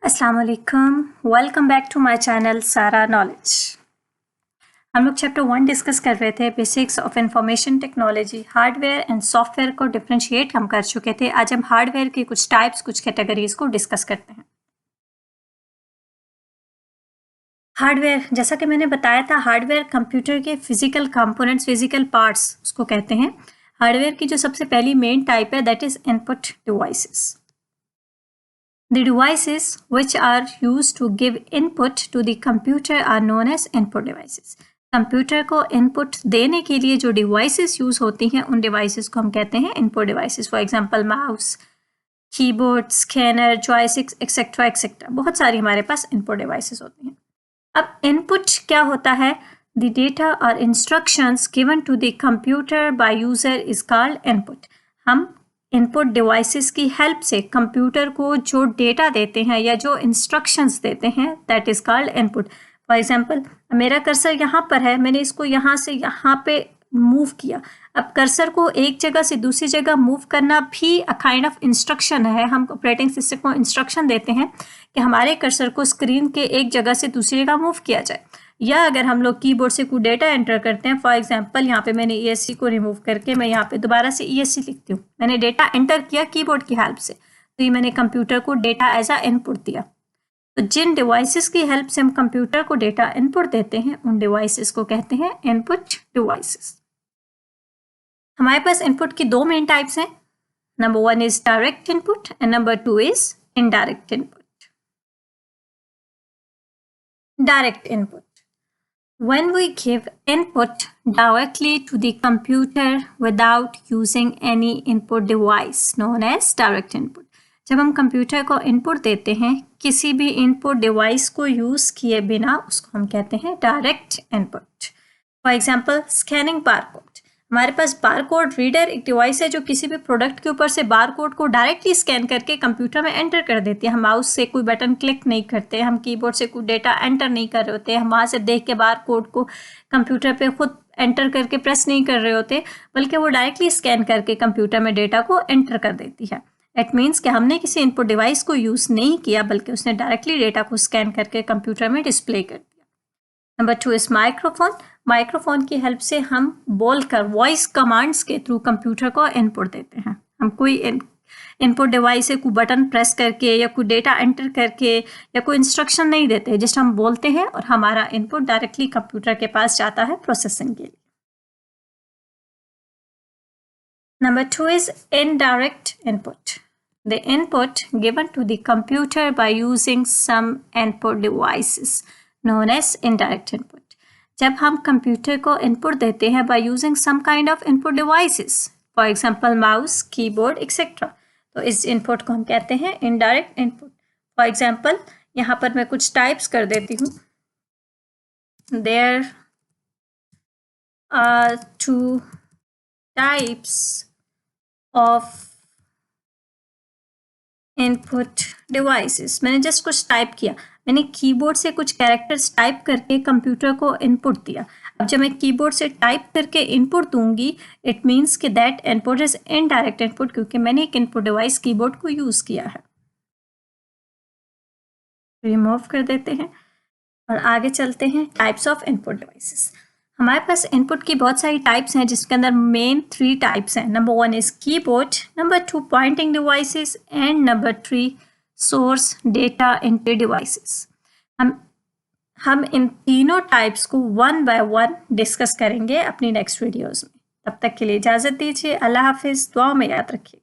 अस्सलाम वालेकुम, welcome back to my channel Sara knowledge. हम लोग चैप्टर 1 डिस्कस कर रहे थे, basics of information technology. Hardware and software को डिफरेंशिएट हम कर चुके थे। आज हम हार्डवेयर की कुछ टाइप्स, कुछ कैटेगरीज को डिस्कस करते हैं। हार्डवेयर, जैसा कि मैंने बताया था, हार्डवेयर कंप्यूटर के फिजिकल कंपोनेंट्स, फिजिकल पार्ट्स उसको कहते हैं। हार्डवेयर की जो सबसे पहली मेन टाइप है that is input devices. The devices which are used to give input to the computer are known as input devices. Computer को इनपुट देने के लिए जो डिवाइसेस यूज होती हैं उन डिवाइसेस को हम कहते हैं input devices. For example mouse, keyboard, scanner, joysticks etcetera etcetera, बहुत सारी हमारे पास इनपुट डिवाइसेस होती हैं। अब इनपुट क्या होता है? द डेटा और instructions given to the computer by user is called input. हम इनपुट डिवाइसेस की हेल्प से कंप्यूटर को जो डेटा देते हैं या जो इंस्ट्रक्शंस देते हैं that is called input. For example, मेरा कर्सर यहाँ पर है, मैंने इसको यहाँ से यहाँ पे मूव किया। अब कर्सर को एक जगह से दूसरी जगह मूव करना भी अ काइंड ऑफ इंस्ट्रक्शन है। हम ऑपरेटिंग सिस्टम को इंस्ट्रक्शन देते हैं कि हमारे कर्सर को स्क्रीन के एक जगह से दूसरी जगह मूव किया जाए। या अगर हम लोग कीबोर्ड से कोई डेटा एंटर करते हैं, फॉर एग्जांपल यहाँ पे मैंने ESC को रिमूव करके मैं यहाँ पे दोबारा से ESC लिखती हूँ, मैंने डेटा एंटर किया कीबोर्ड की हेल्प से, तो ये मैंने कंप्यूटर को डेटा एज अ इनपुट दिया। तो जिन डिवाइसेस की हेल्प से हम कंप्यूटर को डेटा इनपुट देते हैं उन डिवाइसेस को कहते हैं इनपुट डिवाइसेस। हमारे पास इनपुट की दो मेन टाइप्स हैं। Number 1 is direct input and number 2 is indirect input. Direct input: when we give input directly to the computer without using any input device known as direct input। जब हम computer को input देते हैं किसी भी input device को use किए बिना, उसको हम कहते हैं direct input. For example, scanning barcode. हमारे पास बारकोड रीडर एक डिवाइस है जो किसी भी प्रोडक्ट के ऊपर से बारकोड को डायरेक्टली स्कैन करके कंप्यूटर में एंटर कर देती है। हम माउस से कोई बटन क्लिक नहीं करते, हम कीबोर्ड से कोई डेटा एंटर नहीं कर रहे होते, हम वहाँ से देख के बारकोड को कंप्यूटर पे खुद एंटर करके प्रेस नहीं कर रहे होते, बल्कि वो डायरेक्टली स्कैन करके कंप्यूटर में डेटा को एंटर कर देती है। इट मीन्स कि हमने किसी इनपुट डिवाइस को यूज़ नहीं किया, बल्कि उसने डायरेक्टली डेटा को स्कैन करके कंप्यूटर में डिस्प्ले कर दिया। Number 2 is microphone. माइक्रोफोन की हेल्प से हम बोलकर वॉइस कमांड्स के थ्रू कंप्यूटर को इनपुट देते हैं। हम कोई इनपुट डिवाइस से कोई बटन प्रेस करके या कोई डेटा एंटर करके या कोई इंस्ट्रक्शन नहीं देते, जस्ट हम बोलते हैं और हमारा इनपुट डायरेक्टली कंप्यूटर के पास जाता है प्रोसेसिंग के लिए। Number 2 is indirect input. The input given to the computer by using some input devices known as indirect input। जब हम कंप्यूटर को इनपुट देते हैं by using some kind of input devices, for example mouse, keyboard, etc, तो इस input को हम कहते हैं indirect input। For example, यहाँ पर मैं कुछ टाइप्स कर देती हूँ। There are 2 types of input devices. मैंने जस्ट कुछ टाइप किया, मैंने कीबोर्ड से कुछ कैरेक्टर्स टाइप करके कंप्यूटर को इनपुट दिया। अब जब मैं कीबोर्ड से टाइप करके इनपुट दूंगी, इट मीन्स कि that input is indirect input, क्योंकि मैंने एक इनपुट डिवाइस कीबोर्ड को यूज किया है। रिमूव कर देते हैं और आगे चलते हैं टाइप्स ऑफ इनपुट डिवाइसेस। हमारे पास इनपुट की बहुत सारी टाइप्स हैं, जिसके अंदर मेन 3 टाइप्स हैं। Number 1 is keyboard, number 2 pointing devices and number 3 source data entry devices. हम इन तीनों टाइप्स को 1 बाय 1 डिस्कस करेंगे अपनी नेक्स्ट वीडियोस में। तब तक के लिए इजाज़त दीजिए। अल्लाह हाफिज़। दुआ में याद रखिए।